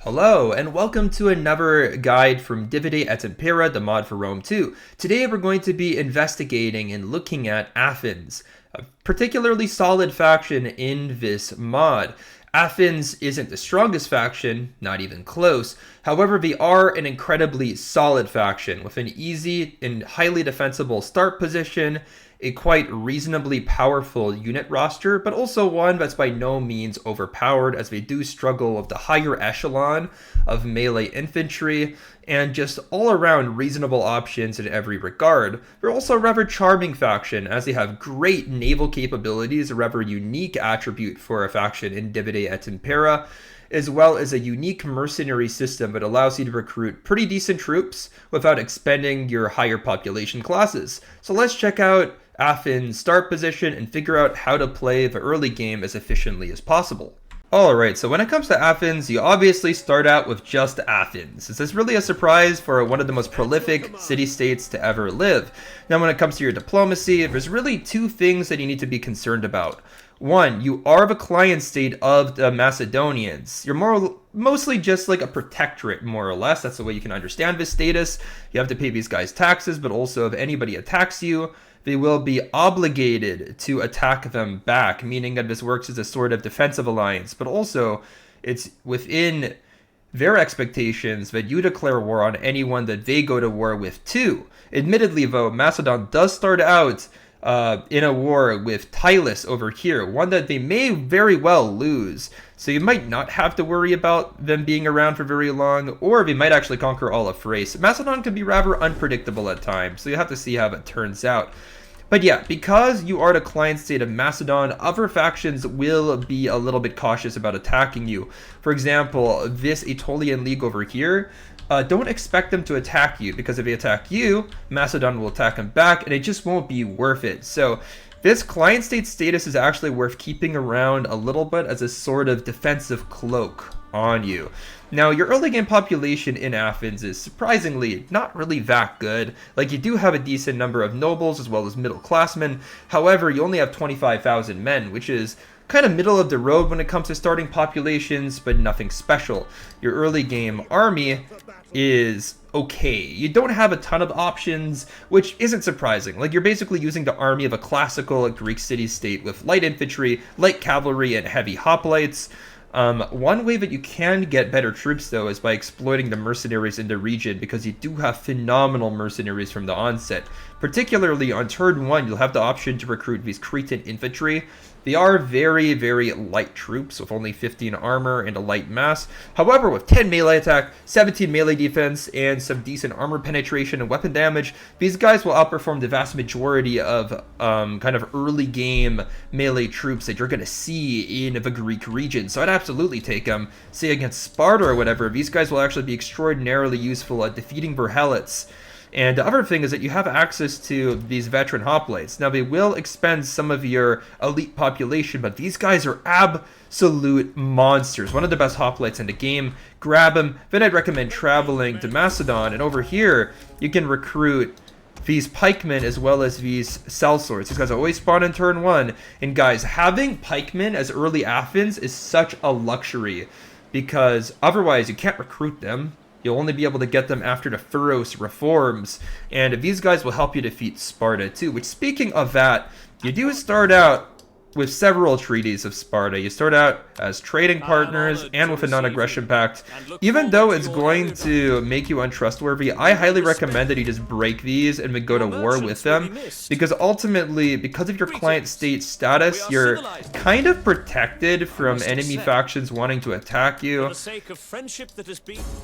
Hello, and welcome to another guide from Divide et Impera, the mod for Rome 2. Today we're going to be investigating and looking at Athens, a particularly solid faction in this mod. Athens isn't the strongest faction, not even close. However, they are an incredibly solid faction with an easy and highly defensible start position, a quite reasonably powerful unit roster, but also one that's by no means overpowered, as they do struggle with the higher echelon of melee infantry, and just all around reasonable options in every regard. They're also a rather charming faction, as they have great naval capabilities, a rather unique attribute for a faction in Divide et Impera, as well as a unique mercenary system that allows you to recruit pretty decent troops without expending your higher population classes. So let's check out Athens' start position and figure out how to play the early game as efficiently as possible. Alright, so when it comes to Athens, you obviously start out with just Athens. This is really a surprise for one of the most prolific city-states to ever live. Now when it comes to your diplomacy, there's really two things that you need to be concerned about. One, you are the client state of the Macedonians. You're mostly just like a protectorate, more or less. That's the way you can understand this status. You have to pay these guys taxes, but also if anybody attacks you, they will be obligated to attack them back, meaning that this works as a sort of defensive alliance, but also it's within their expectations that you declare war on anyone that they go to war with too. Admittedly, though, Macedon does start out in a war with Tylis over here, one that they may very well lose. So you might not have to worry about them being around for very long, or they might actually conquer all of Thrace. Macedon can be rather unpredictable at times, so you have to see how that turns out. But yeah, because you are the client state of Macedon, other factions will be a little bit cautious about attacking you. For example, this Aetolian League over here, don't expect them to attack you, because if they attack you, Macedon will attack them back, and it just won't be worth it. So this client state status is actually worth keeping around a little bit as a sort of defensive cloak on you. Now, your early game population in Athens is surprisingly not really that good. Like, you do have a decent number of nobles as well as middle classmen. However, you only have 25,000 men, which is kind of middle of the road when it comes to starting populations, but nothing special. Your early game army is okay. You don't have a ton of options, which isn't surprising. Like, you're basically using the army of a classical Greek city-state with light infantry, light cavalry, and heavy hoplites. One way that you can get better troops, though, is by exploiting the mercenaries in the region, because you do have phenomenal mercenaries from the onset. Particularly on turn 1, you'll have the option to recruit these Cretan infantry. They are very, very light troops with only 15 armor and a light mass. However, with 10 melee attack, 17 melee defense, and some decent armor penetration and weapon damage, these guys will outperform the vast majority of kind of early game melee troops that you're going to see in the Greek region. So I'd absolutely take them. Say against Sparta or whatever, these guys will actually be extraordinarily useful at defeating Verhelots. And the other thing is that you have access to these veteran hoplites. Now, they will expend some of your elite population, but these guys are absolute monsters. One of the best hoplites in the game. Grab them. Then I'd recommend traveling to Macedon. And over here, you can recruit these pikemen as well as these sellswords. These guys always spawn in turn 1. And guys, having pikemen as early Athens is such a luxury, because otherwise you can't recruit them. You'll only be able to get them after the Thuros reforms, and these guys will help you defeat Sparta too, which, speaking of that, you do start out with several treaties of Sparta. You start out as trading partners and with a non-aggression pact. Even though it's going to make you untrustworthy, I highly recommend that you just break these and then go to war with them, because ultimately, because of your client state status, you're kind of protected from enemy factions wanting to attack you.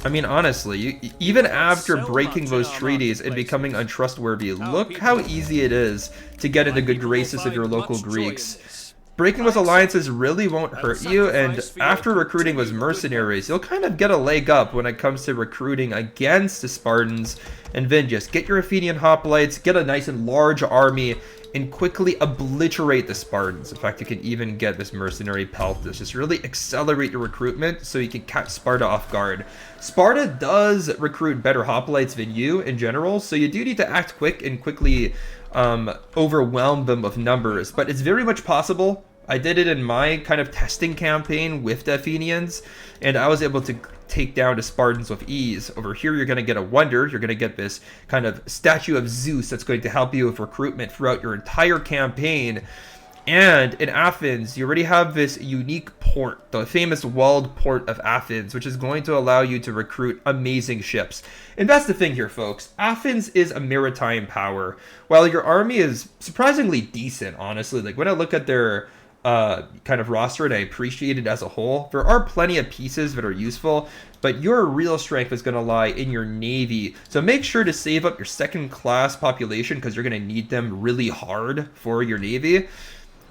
I mean, honestly, even after breaking those treaties and becoming untrustworthy, look how easy it is to get in the good graces of your local Greeks. Breaking those alliances really won't hurt you, and after recruiting those mercenaries, you'll kind of get a leg up when it comes to recruiting against the Spartans, and then just get your Athenian hoplites, get a nice and large army, and quickly obliterate the Spartans. In fact, you can even get this mercenary peltus. Just really accelerate your recruitment so you can catch Sparta off guard. Sparta does recruit better hoplites than you in general, so you do need to act quick and quickly overwhelm them with numbers, but it's very much possible I did it in my kind of testing campaign with the Athenians, and I was able to take down the Spartans with ease. Over here, you're going to get a wonder. You're going to get this kind of statue of Zeus that's going to help you with recruitment throughout your entire campaign. And in Athens, you already have this unique port, the famous walled port of Athens, which is going to allow you to recruit amazing ships. And that's the thing here, folks. Athens is a maritime power. While your army is surprisingly decent, honestly, like when I look at their kind of roster and I appreciate it as a whole, there are plenty of pieces that are useful, but your real strength is going to lie in your navy. So make sure to save up your second class population because you're going to need them really hard for your navy.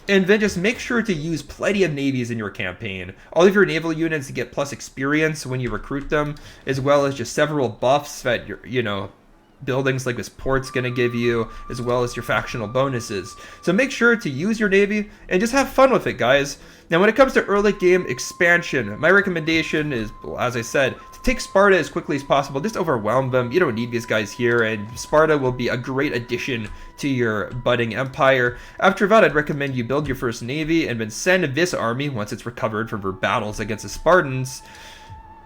And then just make sure to use plenty of navies in your campaign. All of your naval units get plus experience when you recruit them, as well as just several buffs that buildings like this port's going to give you, as well as your factional bonuses. So make sure to use your navy and just have fun with it, guys. Now, when it comes to early game expansion, my recommendation is, as I said, to take Sparta as quickly as possible. Just overwhelm them. You don't need these guys here, and Sparta will be a great addition to your budding empire. After that, I'd recommend you build your first navy and then send this army, once it's recovered from their battles against the Spartans,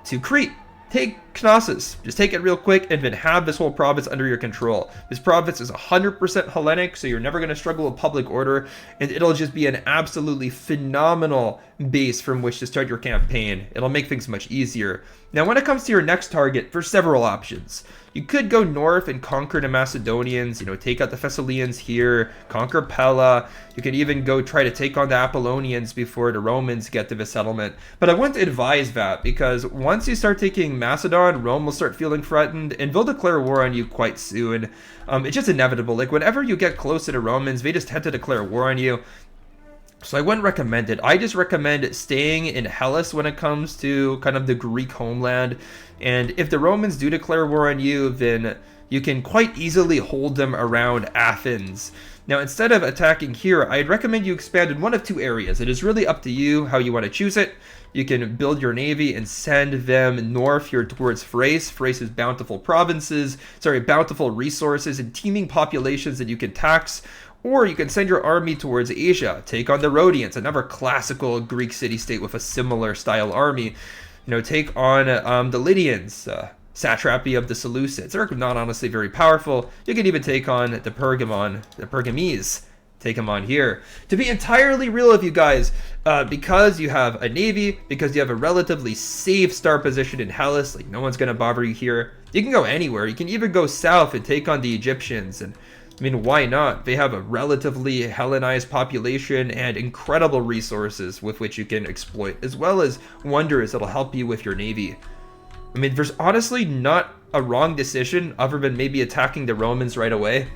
to Crete. Take Knossos, just take it real quick, and then have this whole province under your control. This province is 100% Hellenic, so you're never going to struggle with public order, and it'll just be an absolutely phenomenal base from which to start your campaign. It'll make things much easier. Now, when it comes to your next target, there's several options. You could go north and conquer the Macedonians, take out the Thessalians here, conquer Pella. You could even go try to take on the Apollonians before the Romans get to the settlement. But I wouldn't advise that, because once you start taking Macedon, Rome will start feeling threatened, and they'll declare war on you quite soon. It's just inevitable. Like, whenever you get close to the Romans, they just tend to declare war on you. So I wouldn't recommend it. I just recommend staying in Hellas when it comes to kind of the Greek homeland. And if the Romans do declare war on you, then you can quite easily hold them around Athens. Now, instead of attacking here, I'd recommend you expand in one of two areas. It is really up to you how you want to choose it. You can build your navy and send them north here towards Thrace. Thrace is bountiful resources and teeming populations that you can tax. Or you can send your army towards Asia, take on the Rhodians, another classical Greek city-state with a similar style army. Take on the Lydians, satrapy of the Seleucids. They're not honestly very powerful. You can even take on the Pergamese. Take them on here. To be entirely real with you guys, because you have a navy, because you have a relatively safe start position in Hellas, like no one's going to bother you here, you can go anywhere. You can even go south and take on the Egyptians, and why not? They have a relatively Hellenized population and incredible resources with which you can exploit, as well as wonders that'll help you with your navy. There's honestly not a wrong decision other than maybe attacking the Romans right away.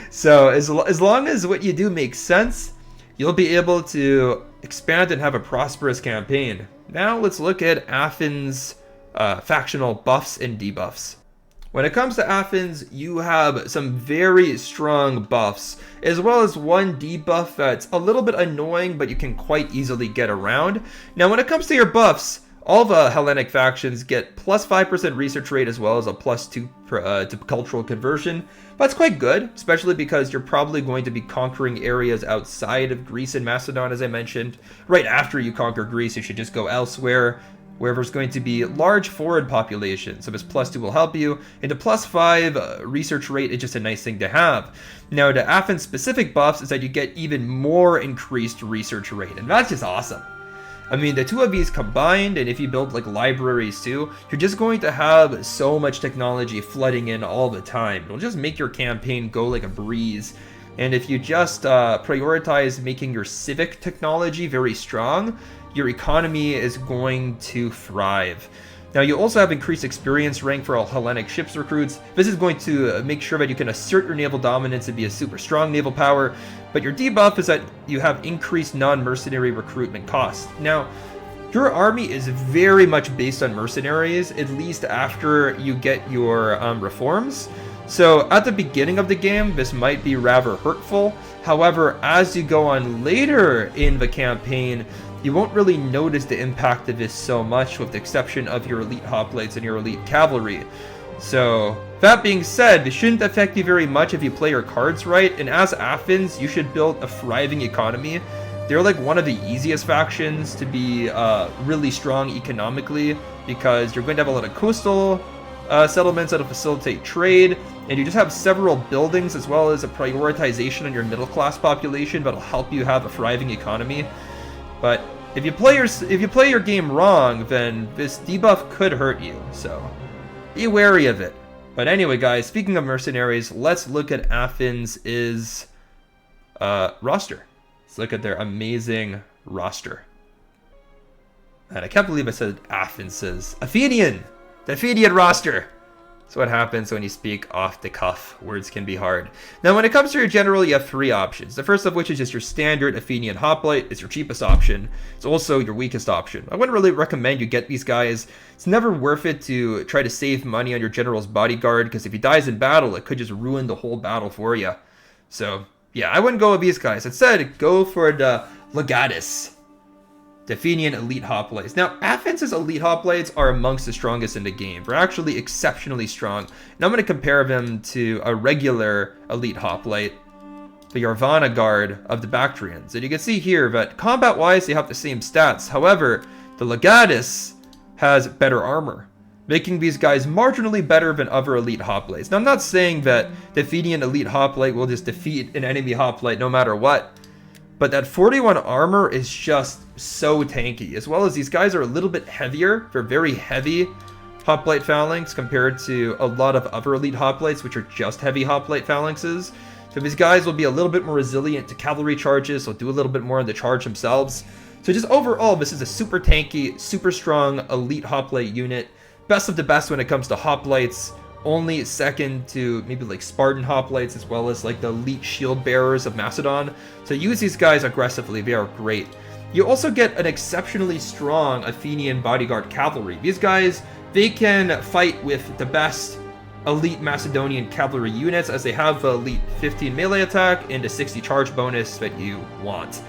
So as long as what you do makes sense, you'll be able to expand and have a prosperous campaign. Now let's look at Athens' factional buffs and debuffs. When it comes to Athens, you have some very strong buffs, as well as one debuff that's a little bit annoying, but you can quite easily get around. Now, when it comes to your buffs, all the Hellenic factions get plus 5% research rate, as well as a plus 2 to cultural conversion. That's quite good, especially because you're probably going to be conquering areas outside of Greece and Macedon, as I mentioned. Right after you conquer Greece, you should just go elsewhere, where there's going to be large foreign population. So this plus 2 will help you. And the plus 5 research rate is just a nice thing to have. Now, the Athens specific buffs is that you get even more increased research rate, and that's just awesome. The two of these combined, and if you build like libraries too, you're just going to have so much technology flooding in all the time. It'll just make your campaign go like a breeze. And if you just prioritize making your civic technology very strong, your economy is going to thrive. Now, you also have increased experience rank for all Hellenic ships recruits. This is going to make sure that you can assert your naval dominance and be a super strong naval power. But your debuff is that you have increased non-mercenary recruitment costs. Now, your army is very much based on mercenaries, at least after you get your reforms. So at the beginning of the game, this might be rather hurtful. However, as you go on later in the campaign, you won't really notice the impact of this so much, with the exception of your elite hoplites and your elite cavalry. So, that being said, this shouldn't affect you very much if you play your cards right, and as Athens, you should build a thriving economy. they're like one of the easiest factions to be really strong economically, because you're going to have a lot of coastal settlements that'll facilitate trade, and you just have several buildings as well as a prioritization on your middle class population that'll help you have a thriving economy. But if you play your game wrong, then this debuff could hurt you, so be wary of it. But anyway, guys, speaking of mercenaries, let's look at Athens' roster. Let's look at their amazing roster. And I can't believe I said Athens' Athenian! The Athenian roster! That's what happens when you speak off the cuff. Words can be hard. Now, when it comes to your general, you have three options. The first of which is just your standard Athenian hoplite. It's your cheapest option. It's also your weakest option. I wouldn't really recommend you get these guys. It's never worth it to try to save money on your general's bodyguard, because if he dies in battle, it could just ruin the whole battle for you. So, yeah, I wouldn't go with these guys. Instead, go for the Legatus, the Athenian elite hoplites. Now, Athens' elite hoplites are amongst the strongest in the game. They're actually exceptionally strong. And I'm going to compare them to a regular elite hoplite, the Yarvana guard of the Bactrians. And you can see here that combat-wise, they have the same stats. However, the Legatus has better armor, making these guys marginally better than other elite hoplites. Now, I'm not saying that the Athenian elite hoplite will just defeat an enemy hoplite no matter what, but that 41 armor is just so tanky, as well as these guys are a little bit heavier. They're very heavy hoplite phalanx compared to a lot of other elite hoplites, which are just heavy hoplite phalanxes. So these guys will be a little bit more resilient to cavalry charges. They'll do a little bit more on the charge themselves. So just overall, this is a super tanky, super strong elite hoplite unit. Best of the best when it comes to hoplites. Only second to maybe like Spartan hoplites, as well as like the elite shield bearers of Macedon. So use these guys aggressively. They are great. You also get an exceptionally strong Athenian bodyguard cavalry. These guys, they can fight with the best elite Macedonian cavalry units, as they have the elite 15 melee attack and a 60 charge bonus that you want.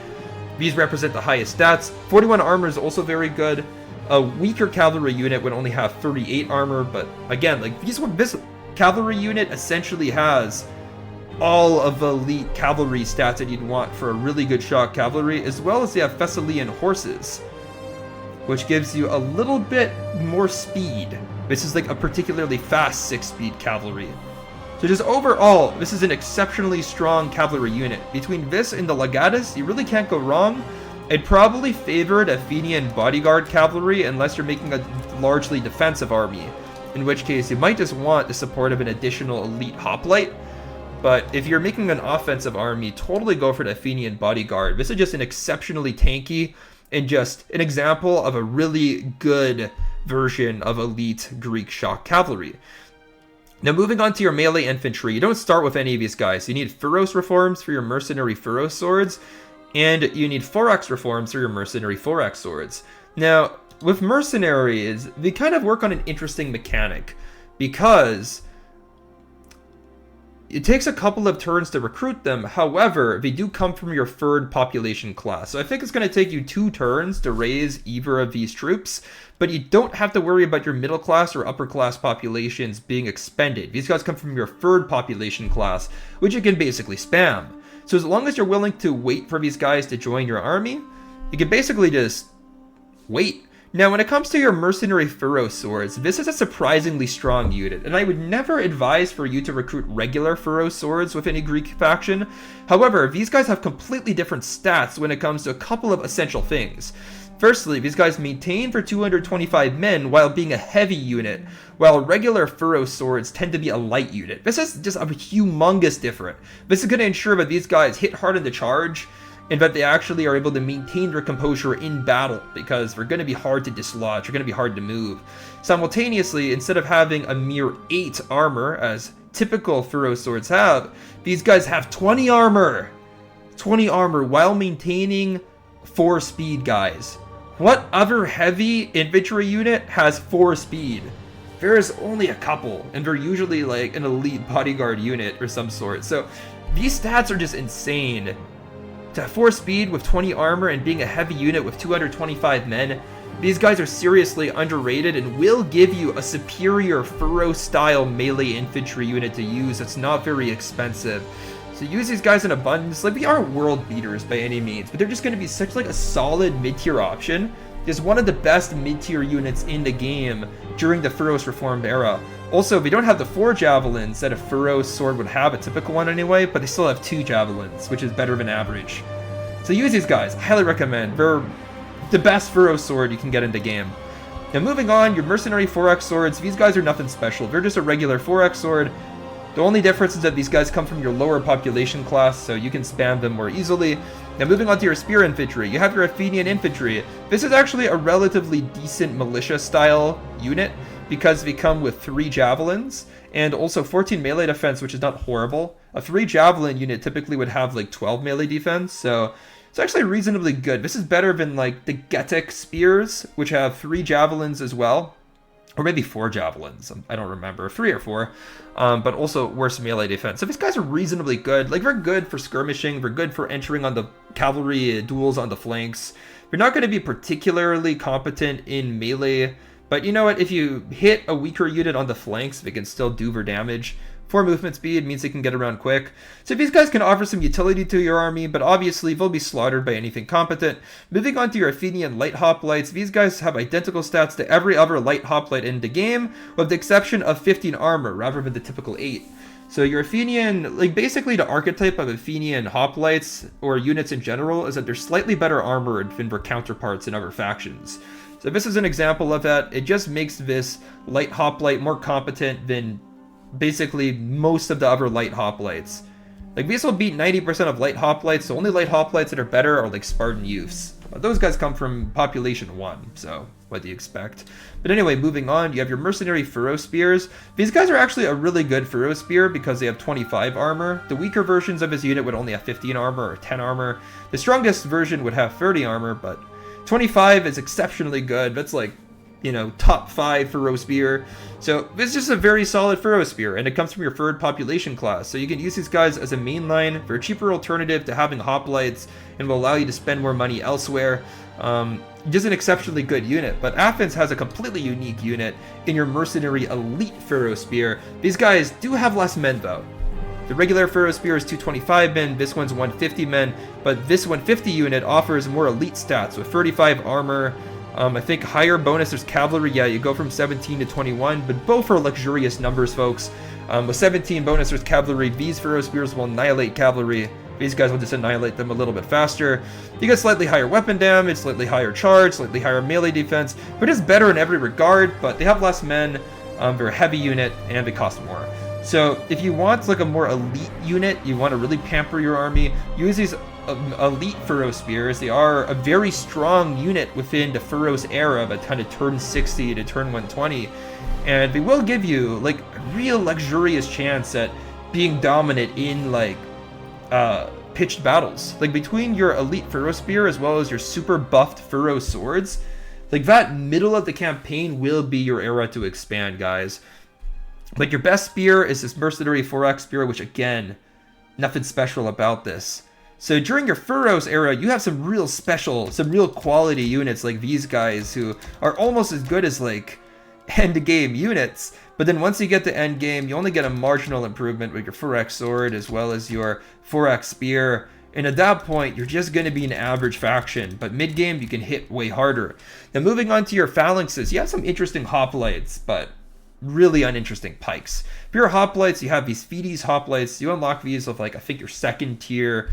These represent the highest stats. 41 armor is also very good. A weaker cavalry unit would only have 38 armor, but again, like this cavalry unit essentially has all of the elite cavalry stats that you'd want for a really good shock cavalry, as well as they have Thessalian horses, which gives you a little bit more speed. This is like a particularly fast 6-speed cavalry. So just overall, this is an exceptionally strong cavalry unit. Between this and the Legatus, you really can't go wrong. I'd probably favor the Athenian bodyguard cavalry unless you're making a largely defensive army, in which case you might just want the support of an additional elite hoplite. But if you're making an offensive army, totally go for the Athenian bodyguard. This is just an exceptionally tanky and just an example of a really good version of elite Greek shock cavalry. Now, moving on to your melee infantry, you don't start with any of these guys. You need Furos reforms for your mercenary Furos swords, and you need Thorax reforms for your mercenary Thorax swords. Now, with mercenaries, they kind of work on an interesting mechanic, because it takes a couple of turns to recruit them. However, they do come from your third population class. So I think it's going to take you 2 turns to raise either of these troops, but you don't have to worry about your middle class or upper class populations being expended. These guys come from your third population class, which you can basically spam. So as long as you're willing to wait for these guys to join your army, you can basically just wait. Now, when it comes to your mercenary Furo swords, this is a surprisingly strong unit, and I would never advise for you to recruit regular Furo swords with any Greek faction. However, these guys have completely different stats when it comes to a couple of essential things. Firstly, these guys maintain for 225 men while being a heavy unit, while regular Furo swords tend to be a light unit. This is just a humongous difference. This is going to ensure that these guys hit hard in the charge, and that they actually are able to maintain their composure in battle, because they're going to be hard to dislodge, they're going to be hard to move. Simultaneously, instead of having a mere 8 armor, as typical Furo swords have, these guys have 20 armor! 20 armor while maintaining 4 speed, guys. What other heavy infantry unit has 4 speed? There's only a couple, and they're usually like an elite bodyguard unit or some sort. So these stats are just insane. To have 4 speed with 20 armor and being a heavy unit with 225 men, these guys are seriously underrated and will give you a superior Furo-style melee infantry unit to use that's not very expensive. So So use these guys in abundance. Like, we aren't world beaters by any means, but they're just going to be such like a solid mid-tier option. Is one of the best mid-tier units in the game during the Furos Reformed era. Also, we don't have the 4 javelins that a Furos sword would have, a typical one anyway, but they still have 2 javelins, which is better than average. So use these guys. I highly recommend. They're the best Furos sword you can get in the game. Now moving on, your mercenary 4x swords. These guys are nothing special. They're just a regular 4x sword. The only difference is that these guys come from your lower population class, so you can spam them more easily. Now moving on to your spear infantry, you have your Athenian infantry. This is actually a relatively decent militia style unit because they come with 3 javelins and also 14 melee defense, which is not horrible. A 3 javelin unit typically would have like 12 melee defense, so it's actually reasonably good. This is better than like the Getic spears, which have 3 javelins as well. Or maybe 4 javelins, I don't remember, 3 or 4, but also worse melee defense. So these guys are reasonably good. Like, they're good for skirmishing, they're good for entering on the cavalry duels on the flanks. They're not going to be particularly competent in melee, but you know what, if you hit a weaker unit on the flanks, they can still do their damage. 4 movement speed means they can get around quick. So these guys can offer some utility to your army, but obviously they'll be slaughtered by anything competent. Moving on to your Athenian light hoplites, these guys have identical stats to every other light hoplite in the game, with the exception of 15 armor rather than the typical 8. So your Athenian, like basically the archetype of Athenian hoplites, or units in general, is that they're slightly better armored than their counterparts in other factions. So this is an example of that. It just makes this light hoplite more competent than basically most of the other light hoplites. Like, these will beat 90% of light hoplites. The only light hoplites that are better are like Spartan youths. Those guys come from population 1, so what do you expect? But anyway, moving on, you have your mercenary Furo spears. These guys are actually a really good Furo spear because they have 25 armor. The weaker versions of his unit would only have 15 armor or 10 armor. The strongest version would have 30 armor, but 25 is exceptionally good. That's like, you know, top 5 Furo spear. So this is just a very solid Furo spear, and it comes from your 3rd population class. So you can use these guys as a mainline for a cheaper alternative to having hoplites, and will allow you to spend more money elsewhere. Just an exceptionally good unit. But Athens has a completely unique unit in your mercenary elite Furo spear. These guys do have less men though. The regular Furo spear is 225 men, this one's 150 men, but this 150 unit offers more elite stats with 35 armor. I think higher bonus, there's cavalry, yeah, you go from 17 to 21, but both are luxurious numbers, folks. With 17 bonus, there's cavalry. These Furo spears will annihilate cavalry. These guys will just annihilate them a little bit faster. You get slightly higher weapon damage, slightly higher charge, slightly higher melee defense. They're just better in every regard, but they have less men, they're a heavy unit, and they cost more. So if you want like a more elite unit, you want to really pamper your army, use these elite Furo spears. They are a very strong unit within the Furos era, but kind of turn 60 to turn 120, and they will give you like a real luxurious chance at being dominant in like pitched battles. Like between your elite Furo spear as well as your super buffed Furo swords, like that middle of the campaign will be your era to expand, guys. But your best spear is this mercenary 4x spear, which again, nothing special about this. So during your Furos era, you have some real special, some real quality units like these guys who are almost as good as like end game units. But then once you get to end game, you only get a marginal improvement with your 4x sword as well as your 4x spear. And at that point, you're just going to be an average faction. But mid game, you can hit way harder. Now moving on to your phalanxes, you have some interesting hoplites, but really uninteresting pikes. For your hoplites, you have these Fides hoplites. You unlock these with like, I think your 2nd tier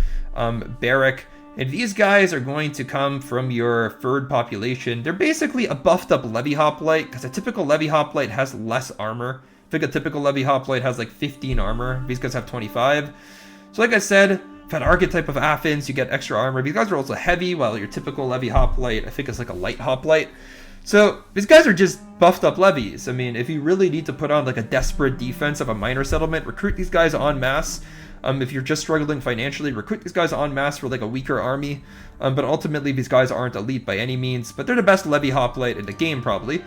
barrack. And these guys are going to come from your 3rd population. They're basically a buffed up levy hoplite, because a typical levy hoplite has less armor. I think a typical levy hoplite has like 15 armor. These guys have 25. So like I said, that archetype of Athens, you get extra armor. These guys are also heavy, while your typical levy hoplite, I think, is like a light hoplite. So these guys are just buffed up levies. I mean, if you really need to put on like a desperate defense of a minor settlement, recruit these guys en masse. If you're just struggling financially, recruit these guys en masse for like a weaker army. But ultimately, these guys aren't elite by any means, but they're the best levy hoplite in the game, probably.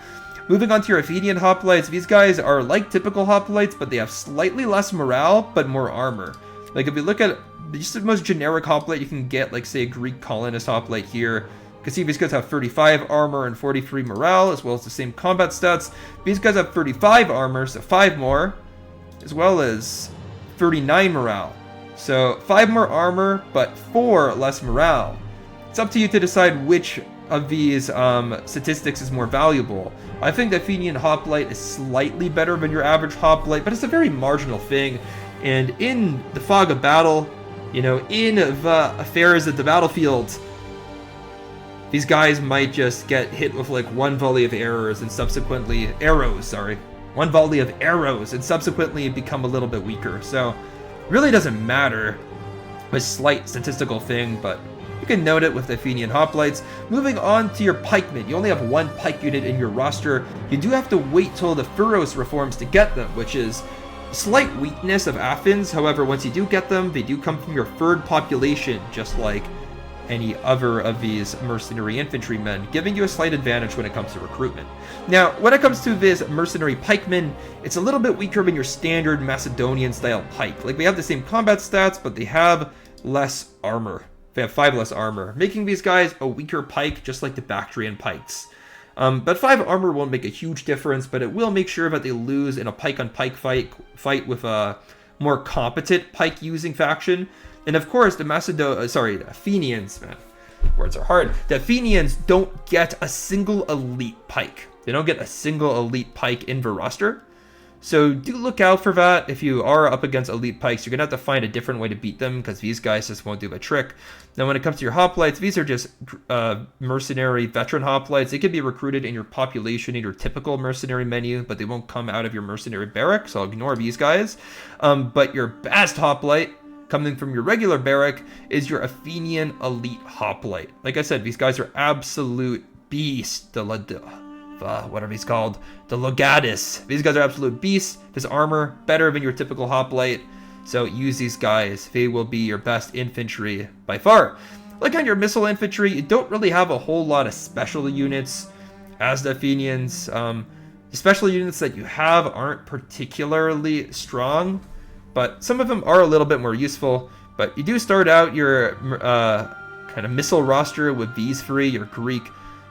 Moving on to your Athenian hoplites, these guys are like typical hoplites, but they have slightly less morale, but more armor. Like if you look at just the most generic hoplite you can get, like say a Greek colonist hoplite here, you can see these guys have 35 armor and 43 morale, as well as the same combat stats. These guys have 35 armor, so 5 more, as well as 39 morale. So 5 more armor, but 4 less morale. It's up to you to decide which of these statistics is more valuable. I think the Athenian hoplite is slightly better than your average hoplite, but it's a very marginal thing. And in the fog of battle, in the affairs of the battlefield, these guys might just get hit with like one volley of arrows and subsequently one volley of arrows and subsequently become a little bit weaker. So it really doesn't matter. A slight statistical thing, but you can note it with the Athenian hoplites. Moving on to your pikemen. You only have 1 pike unit in your roster. You do have to wait till the Furos reforms to get them, which is a slight weakness of Athens. However, once you do get them, they do come from your third population, just like any other of these mercenary infantrymen, giving you a slight advantage when it comes to recruitment. Now, when it comes to this mercenary pikemen, it's a little bit weaker than your standard Macedonian style pike. Like, they have the same combat stats, but they have less armor. They have 5 less armor, making these guys a weaker pike, just like the Bactrian pikes. But 5 armor won't make a huge difference, but it will make sure that they lose in a pike-on-pike fight with a more competent pike-using faction. And of course, the Athenians, man, words are hard. The Athenians don't get a single elite pike. They don't get a single elite pike in the roster. So do look out for that. If you are up against elite pikes, you're going to have to find a different way to beat them because these guys just won't do the trick. Now, when it comes to your hoplites, these are just mercenary veteran hoplites. They can be recruited in your population in your typical mercenary menu, but they won't come out of your mercenary barrack, so I'll ignore these guys. But your best hoplite, coming from your regular barrack, is your Athenian elite hoplite. Like I said, these guys are absolute beasts. What are these called? The Logatis. These guys are absolute beasts. This armor, better than your typical hoplite. So use these guys. They will be your best infantry by far. Like on your missile infantry, you don't really have a whole lot of special units as the Athenians. The special units that you have aren't particularly strong, but some of them are a little bit more useful. But you do start out your kind of missile roster with these 3, your Greek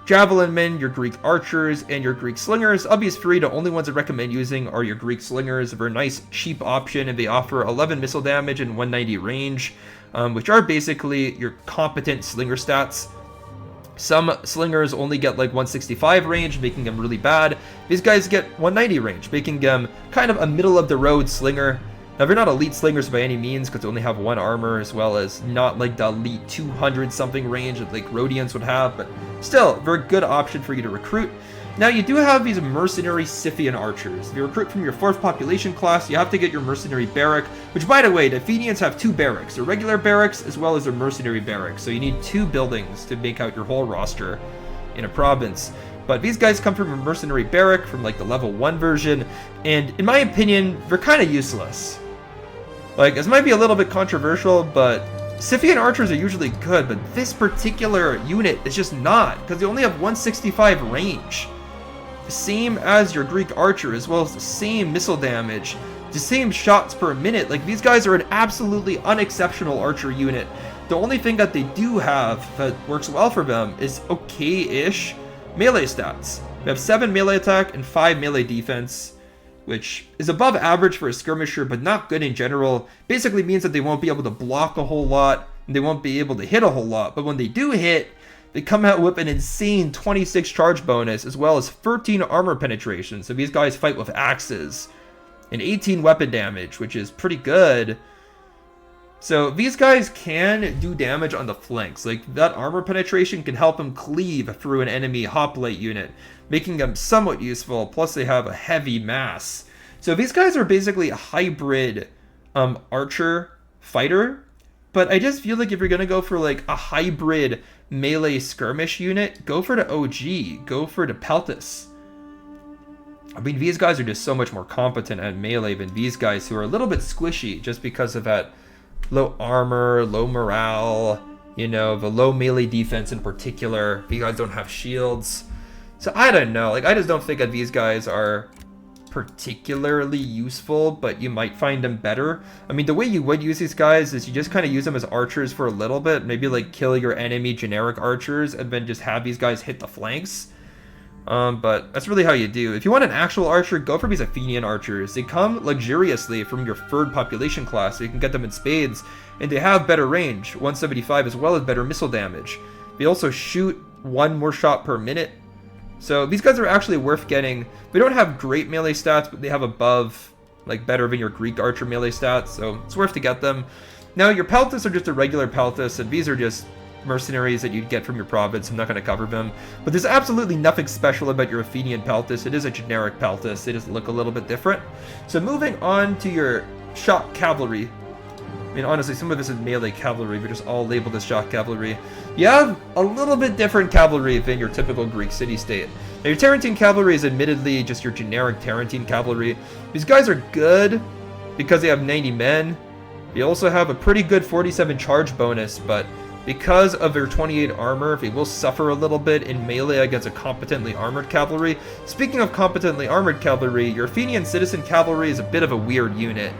javelin men, your Greek archers, and your Greek slingers. Of these 3, the only ones I recommend using are your Greek slingers. They're a nice cheap option, and they offer 11 missile damage and 190 range, which are basically your competent slinger stats. Some slingers only get like 165 range, making them really bad. These guys get 190 range, making them kind of a middle-of-the-road slinger. Now, they're not elite slingers by any means because they only have 1 armor, as well as not like the elite 200-something range that like Rhodians would have, but still, very good option for you to recruit. Now, you do have these mercenary Scythian archers. If you recruit from your 4th population class, you have to get your mercenary barrack, which, by the way, the Athenians have 2 barracks, their regular barracks as well as their mercenary barracks, so you need 2 buildings to make out your whole roster in a province. But these guys come from a mercenary barrack from like the level 1 version, and in my opinion, they're kind of useless. Like, this might be a little bit controversial, but Scythian archers are usually good, but this particular unit is just not, because they only have 165 range. The same as your Greek archer, as well as the same missile damage, the same shots per minute. Like, these guys are an absolutely unexceptional archer unit. The only thing that they do have that works well for them is okay-ish melee stats. They have 7 melee attack and 5 melee defense, which is above average for a skirmisher, but not good in general. Basically means that they won't be able to block a whole lot, and they won't be able to hit a whole lot. But when they do hit, they come out with an insane 26 charge bonus, as well as 13 armor penetration. So these guys fight with axes, and 18 weapon damage, which is pretty good. So these guys can do damage on the flanks. Like, that armor penetration can help them cleave through an enemy hoplite unit, making them somewhat useful, plus they have a heavy mass. So these guys are basically a hybrid archer fighter, but I just feel like if you're going to go for like a hybrid melee skirmish unit, go for the OG, go for the Peltis. I mean, these guys are just so much more competent at melee than these guys who are a little bit squishy just because of that low armor, low morale, the low melee defense in particular. These guys don't have shields. So I don't know, like, I just don't think that these guys are particularly useful, but you might find them better. I mean, the way you would use these guys is you just kind of use them as archers for a little bit, maybe like kill your enemy generic archers and then just have these guys hit the flanks. But that's really how you do. If you want an actual archer, go for these Athenian archers. They come luxuriously from your third population class, so you can get them in spades, and they have better range, 175, as well as better missile damage. They also shoot 1 more shot per minute. So these guys are actually worth getting. They don't have great melee stats, but they have above, like, better than your Greek archer melee stats, so it's worth to get them. Now, your peltas are just a regular peltas, and these are just mercenaries that you'd get from your province. I'm not going to cover them, but there's absolutely nothing special about your Athenian peltas. It is a generic peltas. They just look a little bit different. So moving on to your shock cavalry. I mean, honestly, some of this is melee cavalry, but just all labeled as shock cavalry. You have a little bit different cavalry than your typical Greek city-state. Now, your Tarentine cavalry is admittedly just your generic Tarentine cavalry. These guys are good because they have 90 men. They also have a pretty good 47 charge bonus, but because of their 28 armor, they will suffer a little bit in melee against a competently armored cavalry. Speaking of competently armored cavalry, your Athenian citizen cavalry is a bit of a weird unit.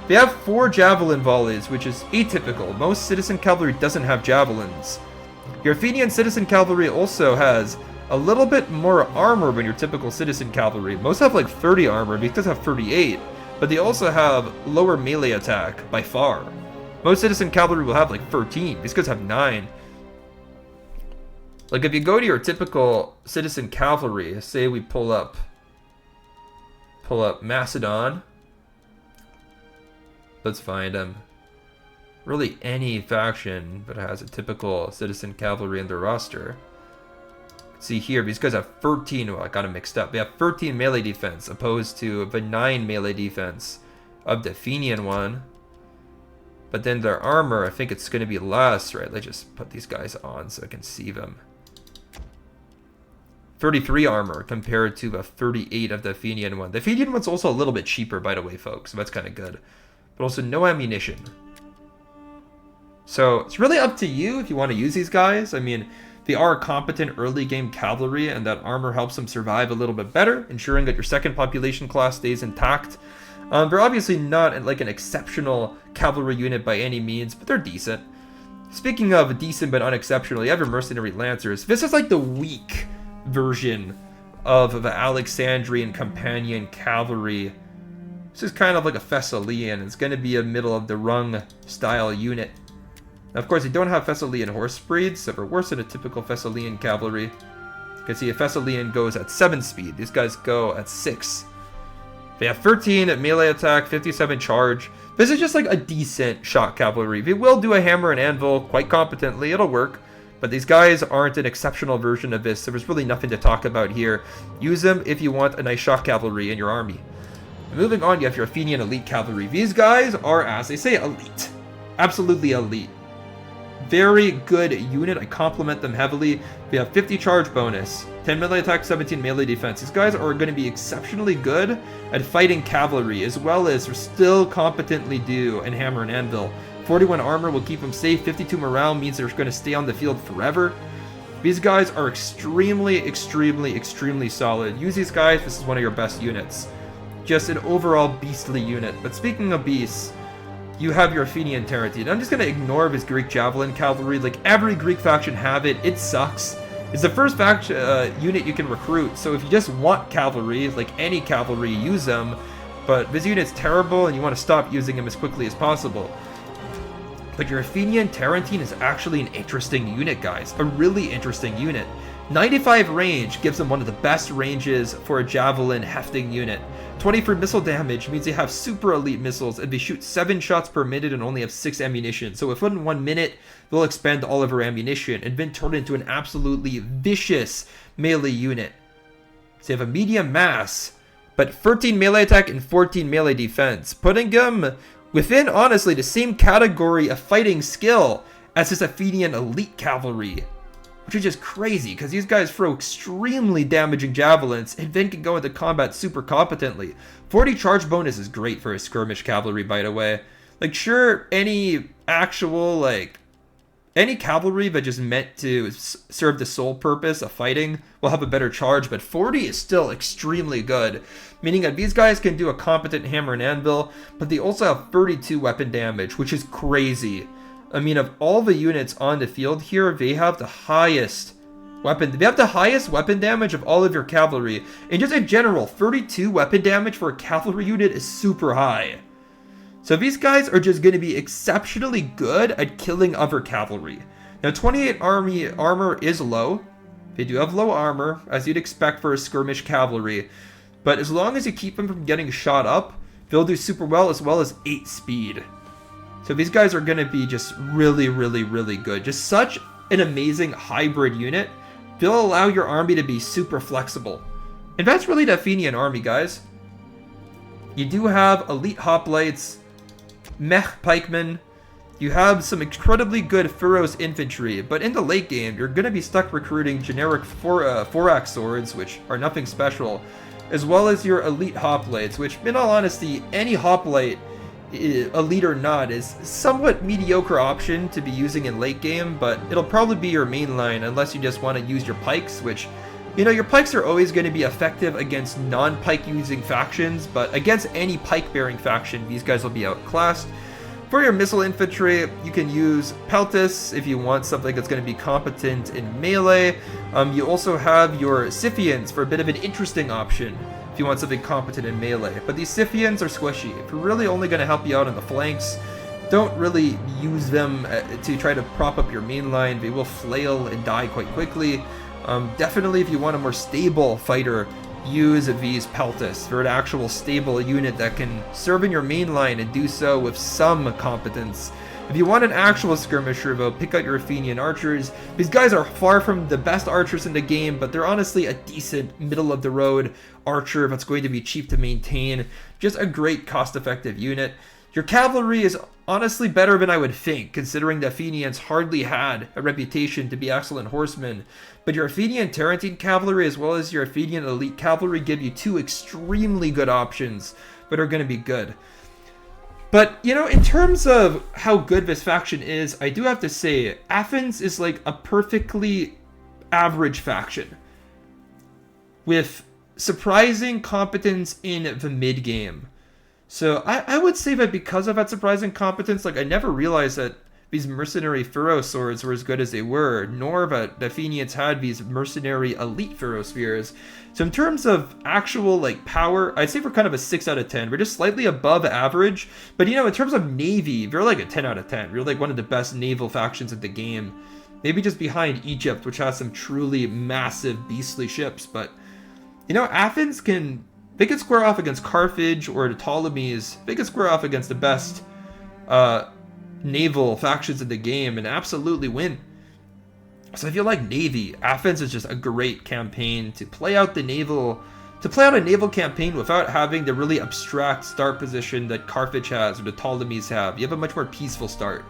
They have 4 javelin volleys, which is atypical. Most citizen cavalry doesn't have javelins. Your Athenian citizen cavalry also has a little bit more armor than your typical citizen cavalry. Most have like 30 armor, these guys have 38, but they also have lower melee attack by far. Most citizen cavalry will have like 13. These guys have 9. Like if you go to your typical citizen cavalry, say we pull up Macedon. Let's find them. Really any faction that has a typical citizen cavalry in their roster. See here, these guys have 13. Oh, I got them mixed up. They have 13 melee defense opposed to the 9 melee defense of the Athenian one. But then their armor, I think it's going to be less, right? Let's just put these guys on so I can see them. 33 armor compared to the 38 of the Athenian one. The Athenian one's also a little bit cheaper, by the way, folks. So that's kind of good. But also no ammunition. So it's really up to you if you want to use these guys. I mean, they are competent early game cavalry, and that armor helps them survive a little bit better, ensuring that your second population class stays intact. They're obviously not like an exceptional cavalry unit by any means, but they're decent. Speaking of decent but unexceptional, you have your mercenary lancers. This is like the weak version of the Alexandrian companion cavalry. This is kind of like a Thessalian. It's going to be a middle of the rung style unit. Now, of course, you don't have Thessalian horse breeds, so they're worse than a typical Thessalian cavalry. You can see a Thessalian goes at 7 speed. These guys go at 6. They have 13 at melee attack, 57 charge. This is just like a decent shock cavalry. They will do a hammer and anvil quite competently. It'll work. But these guys aren't an exceptional version of this, so there's really nothing to talk about here. Use them if you want a nice shock cavalry in your army. Moving on, you have your Athenian elite cavalry. These guys are, as they say, elite. Absolutely elite. Very good unit. I compliment them heavily. They have 50 charge bonus, 10 melee attack, 17 melee defense. These guys are going to be exceptionally good at fighting cavalry, as well as still competently do in hammer and anvil. 41 armor will keep them safe. 52 morale means they're going to stay on the field forever. These guys are extremely, extremely, extremely solid. Use these guys. This is one of your best units. Just an overall beastly unit. But speaking of beasts, you have your Athenian Tarentine. I'm just going to ignore this Greek Javelin Cavalry. Like, every Greek faction have it. It sucks. It's the first faction unit you can recruit. So if you just want cavalry, like any cavalry, use them. But this unit's terrible, and you want to stop using them as quickly as possible. But your Athenian Tarentine is actually an interesting unit, guys. A really interesting unit. 95 range gives them one of the best ranges for a javelin hefting unit. 24 missile damage means they have super elite missiles, and they shoot 7 shots per minute and only have 6 ammunition. So within 1 minute, they'll expend all of their ammunition and then turn into an absolutely vicious melee unit. So they have a medium mass, but 13 melee attack and 14 melee defense, putting them within, honestly, the same category of fighting skill as this Athenian elite cavalry. Which is just crazy, because these guys throw extremely damaging javelins and then can go into combat super competently. 40 charge bonus is great for a skirmish cavalry, by the way. Like, sure, any cavalry that just meant to serve the sole purpose of fighting will have a better charge, but 40 is still extremely good. Meaning that these guys can do a competent hammer and anvil, but they also have 32 weapon damage, which is crazy. I mean, of all the units on the field here, they have the highest weapon. They have the highest weapon damage of all of your cavalry. And just in general, 32 weapon damage for a cavalry unit is super high. So these guys are just going to be exceptionally good at killing other cavalry. Now 28 armor is low. They do have low armor, as you'd expect for a skirmish cavalry. But as long as you keep them from getting shot up, they'll do super well, as well as 8 speed. So these guys are going to be just really, really, really good. Just such an amazing hybrid unit. They'll allow your army to be super flexible. And that's really the Athenian army, guys. You do have elite hoplites, mech pikemen. You have some incredibly good Furos infantry, but in the late game, you're going to be stuck recruiting generic four-axe swords, which are nothing special, as well as your elite hoplites, which, in all honesty, any hoplite, elite or not, is somewhat mediocre option to be using in late game, but it'll probably be your main line unless you just want to use your pikes, which, you know, your pikes are always going to be effective against non-pike using factions, but against any pike-bearing faction, these guys will be outclassed. For your missile infantry, you can use Peltis if you want something that's going to be competent in melee. You also have your Scythians for a bit of an interesting option if you want something competent in melee. But these Scythians are squishy. If you're really only going to help you out on the flanks, don't really use them to try to prop up your main line. They will flail and die quite quickly. Definitely if you want a more stable fighter, use these Peltis for an actual stable unit that can serve in your main line and do so with some competence. If you want an actual skirmisher, though, pick out your Athenian archers. These guys are far from the best archers in the game, but they're honestly a decent middle-of-the-road archer that's going to be cheap to maintain. Just a great cost-effective unit. Your cavalry is honestly better than I would think, considering the Athenians hardly had a reputation to be excellent horsemen. But your Athenian Tarentine cavalry as well as your Athenian elite cavalry give you two extremely good options that are going to be good. But, you know, in terms of how good this faction is, I do have to say, Athens is like a perfectly average faction with surprising competence in the mid-game. So I would say that because of that surprising competence, like I never realized that these mercenary Furo swords were as good as they were, nor that the Athenians had these mercenary elite Furo spears. So in terms of actual like power, I'd say we're kind of a 6 out of 10. We're just slightly above average. But you know, in terms of navy, they're like a 10 out of 10. We're like one of the best naval factions in the game. Maybe just behind Egypt, which has some truly massive beastly ships. But you know, Athens can... They could square off against Carthage or the Ptolemies. They could square off against the best naval factions in the game and absolutely win. So if you like Navy, Athens is just a great campaign to play out a naval campaign without having the really abstract start position that Carthage has or the Ptolemies have. You have a much more peaceful start.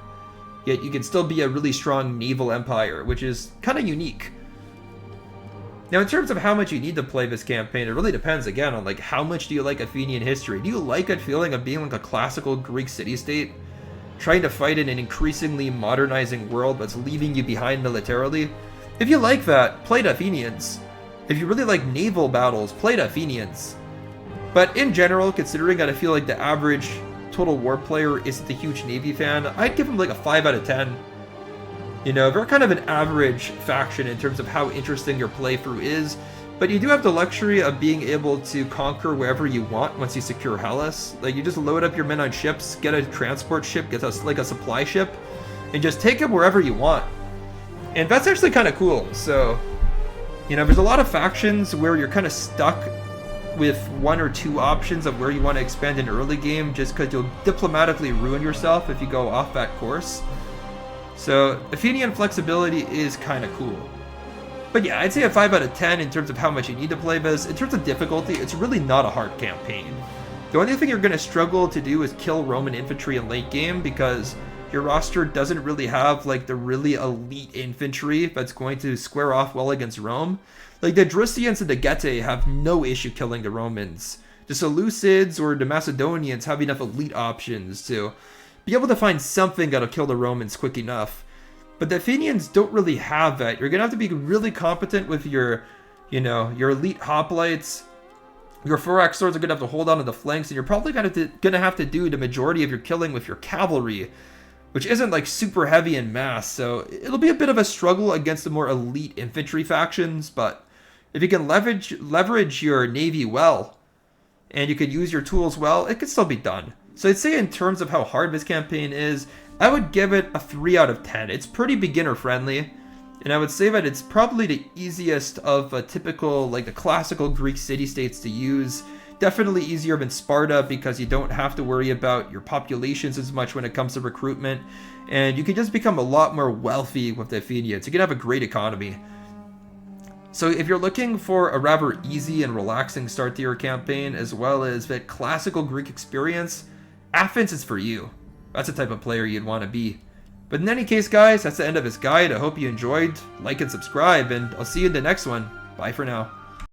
Yet you can still be a really strong naval empire, which is kind of unique. Now, in terms of how much you need to play this campaign, it really depends, again, on, like, how much do you like Athenian history? Do you like that feeling of being like a classical Greek city-state? Trying to fight in an increasingly modernizing world that's leaving you behind militarily? If you like that, play the Athenians. If you really like naval battles, play the Athenians. But in general, considering that I feel like the average Total War player isn't a huge Navy fan, I'd give them like a 5 out of 10. You know, they're kind of an average faction in terms of how interesting your playthrough is, but you do have the luxury of being able to conquer wherever you want once you secure Hellas. Like, you just load up your men on ships, get a transport ship, get like a supply ship, and just take them wherever you want. And that's actually kind of cool. So, you know, there's a lot of factions where you're kind of stuck with one or two options of where you want to expand in early game just because you'll diplomatically ruin yourself if you go off that course. So, Athenian flexibility is kind of cool. But yeah, I'd say a 5 out of 10 in terms of how much you need to play this. In terms of difficulty, it's really not a hard campaign. The only thing you're going to struggle to do is kill Roman infantry in late game because your roster doesn't really have like the really elite infantry that's going to square off well against Rome. Like the Drusians and the Getae have no issue killing the Romans. The Seleucids or the Macedonians have enough elite options to be able to find something that'll kill the Romans quick enough. But the Athenians don't really have that. You're going to have to be really competent with your, you know, your elite hoplites. Your four-axe swords are going to have to hold on to the flanks, and you're probably going to have to do the majority of your killing with your cavalry, which isn't like super heavy in mass, so it'll be a bit of a struggle against the more elite infantry factions, but if you can leverage your navy well, and you could use your tools well, it could still be done. So I'd say in terms of how hard this campaign is, I would give it a 3 out of 10. It's pretty beginner friendly, and I would say that it's probably the easiest of a typical, like the classical Greek city-states to use. Definitely easier than Sparta because you don't have to worry about your populations as much when it comes to recruitment, and you can just become a lot more wealthy with the Athenians. You can have a great economy. So if you're looking for a rather easy and relaxing start to your campaign, as well as that classical Greek experience, Athens is for you. That's the type of player you'd want to be. But in any case, guys, that's the end of this guide. I hope you enjoyed. Like and subscribe, and I'll see you in the next one. Bye for now.